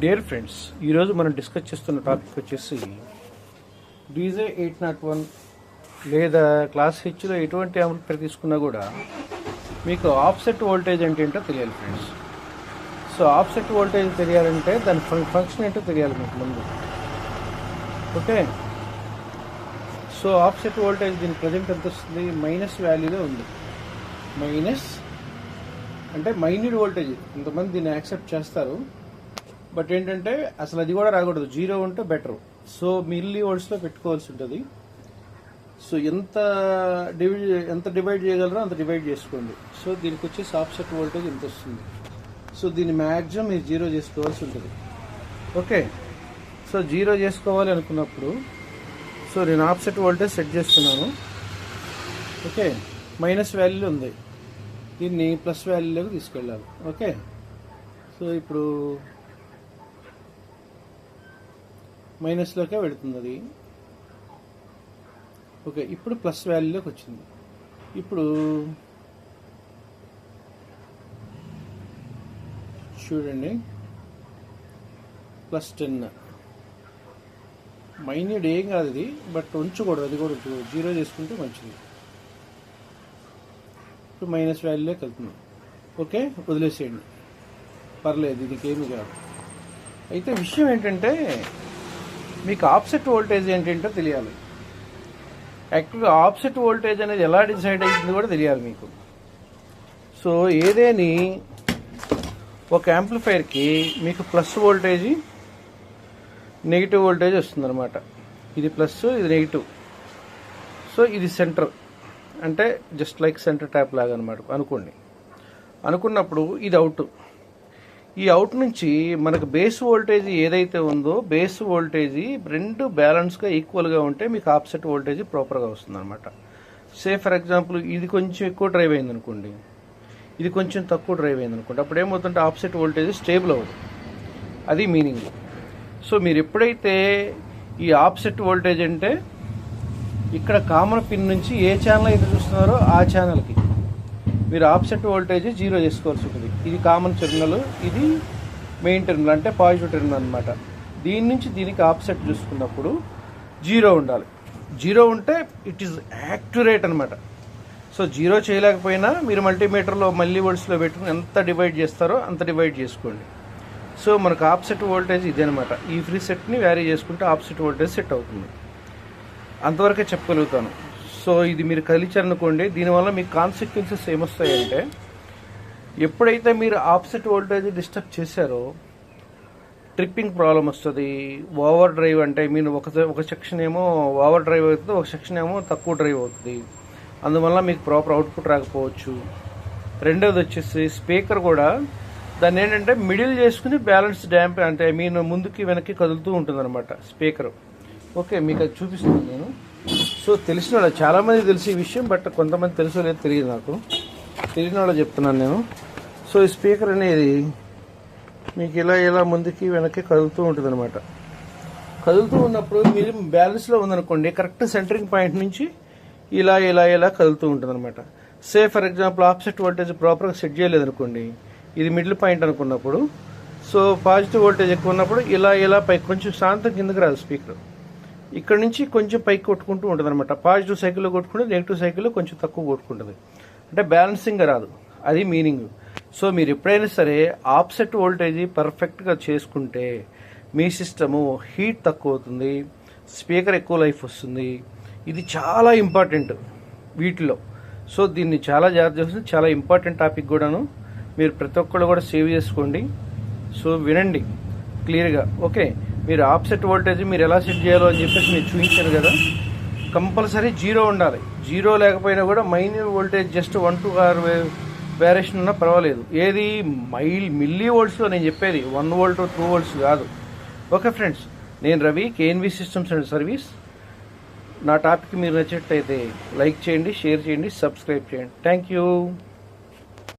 Dear friends, ఈరోజు మనం discuss చేస్తున్న టాపిక్ వచ్చేసి డీజే 801 లేదా క్లాస్ హెచ్లో ఎటువంటి యాంప్లిఫైర్ తీసుకున్నా కూడా మీకు ఆఫ్సెట్ వోల్టేజ్ అంటే ఏంటో తెలియాలి ఫ్రెండ్స్. సో ఆఫ్సెట్ వోల్టేజ్ తెలియాలంటే దాని ఫంక్షన్ ఏంటో తెలియాలి మీకు ముందు. ఓకే, సో ఆఫ్సెట్ వోల్టేజ్ దీని ప్రజెంట్ ఎంత వస్తుంది? మైనస్ వాల్యూలో ఉంది. మైనస్ అంటే మైన్యూట్ వోల్టేజ్. కొంతమంది దీన్ని యాక్సెప్ట్ చేస్తారు, బట్ ఏంటంటే అసలు అది కూడా రాకూడదు, జీరో ఉంటే బెటర్. సో మిల్లీ వోల్ట్స్లో పెట్టుకోవాల్సి ఉంటుంది. సో ఎంత డివైడ్ చేయగలరో అంత డివైడ్ చేసుకోండి. సో దీనికి వచ్చేసి ఆఫ్సెట్ వోల్టేజ్ ఎంత వస్తుంది. సో దీన్ని మ్యాక్సిమం మీరు జీరో చేసుకోవాల్సి ఉంటుంది. ఓకే, సో జీరో చేసుకోవాలి అనుకున్నప్పుడు సో నేను ఆఫ్సెట్ వోల్టేజ్ సెట్ చేస్తున్నాను. ఓకే, మైనస్ వాల్యూలో ఉంది, దీన్ని ప్లస్ వాల్యూలోకి తీసుకెళ్ళాలి. ఓకే, సో ఇప్పుడు మైనస్లోకే వెళుతుంది అది. ఓకే, ఇప్పుడు ప్లస్ వాల్యూలోకి వచ్చింది. ఇప్పుడు చూడండి, +10. మైన్యూట్ ఏం కాదు ఇది, బట్ ఉంచకూడదు, అది కూడా ఉంచకూడదు, జీరో చేసుకుంటే మంచిది. ఇప్పుడు మైనస్ వాల్యూలోకి వెళ్తుంది. ఓకే, వదిలేసేయండి, పర్లేదు, దీనికి ఏమి కాదు. అయితే విషయం ఏంటంటే మీకు ఆఫ్సెట్ వోల్టేజ్ ఏంటంటో తెలియాలి. యాక్చువల్గా ఆఫ్సెట్ వోల్టేజ్ అనేది ఎలా డిసైడ్ అవుతుంది కూడా తెలియాలి మీకు. సో ఏదేని ఒక యాంప్లిఫైర్కి మీకు ప్లస్ వోల్టేజ్, నెగిటివ్ వోల్టేజ్ వస్తుందన్నమాట. ఇది ప్లస్, ఇది నెగిటివ్. సో ఇది సెంటర్, అంటే జస్ట్ లైక్ సెంటర్ ట్యాప్ లాగా అనమాట అనుకున్నప్పుడు ఇది అవుట్. ఈ అవుట్ నుంచి మనకు బేస్ వోల్టేజ్ ఏదైతే ఉందో, బేస్ వోల్టేజ్ రెండు బ్యాలెన్స్గా ఈక్వల్గా ఉంటే మీకు ఆఫ్సెట్ వోల్టేజ్ ప్రాపర్గా వస్తుంది అనమాట. ఫర్ ఎగ్జాంపుల్ ఇది కొంచెం ఎక్కువ డ్రైవ్ అయింది అనుకోండి, ఇది కొంచెం తక్కువ డ్రైవ్ అయింది అనుకోండి, అప్పుడు ఏమవుతుంటే ఆఫ్సెట్ వోల్టేజ్ స్టేబుల్ అవ్వదు. అది మీనింగ్. సో మీరు ఎప్పుడైతే ఈ ఆఫ్సెట్ వోల్టేజ్ అంటే ఇక్కడ కామన్ పిన్ నుంచి ఏ ఛానల్ అయితే చూస్తున్నారో ఆ ఛానల్కి మీరు ఆఫ్సెట్ వోల్టేజ్ జీరో చేసుకోవాల్సి ఉంటుంది. ఇది కామన్ టెర్మినల్, ఇది మెయిన్ టెర్మినల్ అంటే పాజిటివ్ టెర్మినల్ అనమాట. దీని నుంచి దీనికి ఆఫ్సెట్ చూసుకున్నప్పుడు జీరో ఉండాలి. జీరో ఉంటే ఇట్ ఈస్ యాక్యురేట్ అనమాట. సో జీరో చేయలేకపోయినా మీరు మల్టీమీటర్లో మళ్ళీ వోల్ట్స్లో పెట్టుకుని ఎంత డివైడ్ చేస్తారో అంత డివైడ్ చేసుకోండి. సో మనకు ఆఫ్సెట్ వోల్టేజ్ ఇదే అనమాట. ఈ ఫ్రీ సెట్ని వ్యారీ చేసుకుంటే ఆఫ్సెట్ వోల్టేజ్ సెట్ అవుతుంది. అంతవరకే చెప్పగలుగుతాను. సో ఇది మీరు కలిచారనుకోండి, దీనివల్ల మీకు కాన్సిక్వెన్సెస్ ఏమొస్తాయంటే ఎప్పుడైతే మీరు ఆఫ్సెట్ వోల్టేజ్ డిస్టర్బ్ చేశారో ట్రిప్పింగ్ ప్రాబ్లం వస్తుంది. ఓవర్ డ్రైవ్ అంటే మీరు ఒక సెక్షన్ ఏమో ఓవర్ డ్రైవ్ అవుతుంది, ఒక సెక్షన్ ఏమో తక్కువ డ్రైవ్ అవుతుంది. అందువల్ల మీకు ప్రాపర్ అవుట్పుట్ రాకపోవచ్చు. రెండోది వచ్చేసి స్పీకర్ కూడా దాన్ని ఏంటంటే మిడిల్ చేసుకుని బ్యాలెన్స్ డ్యాంప్ అంటే ముందుకి వెనక్కి కదులుతూ ఉంటుంది అనమాట స్పీకర్. ఓకే, మీకు అది చూపిస్తున్నాను నేను. సో తెలిసిన వాళ్ళు చాలామంది తెలిసి ఈ విషయం, బట్ కొంతమంది తెలుసో లేదు తెలియదు. నాకు తెలియని వాళ్ళు చెప్తున్నాను నేను. సో ఈ స్పీకర్ అనేది మీకు ఇలా ముందుకి వెనక్కి కదులుతూ ఉంటుంది అనమాట. కదులుతూ ఉన్నప్పుడు మీరు బ్యాలెన్స్లో ఉందనుకోండి, కరెక్ట్ సెంటరింగ్ పాయింట్ నుంచి ఇలా కదులుతూ ఉంటుంది అనమాట. ఫర్ ఎగ్జాంపుల్ ఆఫ్సెట్ వోల్టేజ్ ప్రాపర్గా సెట్ చేయలేదనుకోండి, ఇది మిడిల్ పాయింట్ అనుకున్నప్పుడు, సో పాజిటివ్ వోల్టేజ్ ఎక్కువ ఉన్నప్పుడు ఇలా పైకి కొంచెం శాంతం కిందకి రాదు స్పీకర్. ఇక్కడ నుంచి కొంచెం పైకి కొట్టుకుంటూ ఉంటుంది అనమాట. పాజిటివ్ సైకిల్లో కొట్టుకుంటే నెగిటివ్ సైకిల్లో కొంచెం తక్కువ కొట్టుకుంటుంది, అంటే బ్యాలెన్సింగ్గా రాదు. అది మీనింగ్. సో మీరు ఎప్పుడైనా సరే ఆఫ్సెట్ వోల్టేజ్ పర్ఫెక్ట్గా చేసుకుంటే మీ సిస్టము హీట్ తక్కువ అవుతుంది, స్పీకర్ ఎక్కువ లైఫ్ వస్తుంది. ఇది చాలా ఇంపార్టెంట్ వీటిలో. సో దీన్ని చాలా జాగ్రత్త చేస్తుంది, చాలా ఇంపార్టెంట్ టాపిక్ కూడాను. మీరు ప్రతి ఒక్కళ్ళు కూడా సేవ్ చేసుకోండి. సో వినండి క్లియర్గా. ఓకే, మీరు ఆఫ్సెట్ వోల్టేజ్ మీరు ఎలా సెట్ చేయాలో అని చెప్పేసి మీరు చూపించారు కదా. కంపల్సరీ జీరో ఉండాలి. జీరో లేకపోయినా కూడా minute voltage just 1 to 6 variation ఉన్నా పర్వాలేదు. ఏది మిల్లీ వోల్ట్స్లో నేను చెప్పేది, 1 volt 2 volts కాదు. ఓకే ఫ్రెండ్స్, నేను Ravi, KNV systems and service. నా టాపిక్ మీరు నచ్చినట్లయితే లైక్ చేయండి, షేర్ చేయండి, సబ్స్క్రైబ్ చేయండి. Thank you.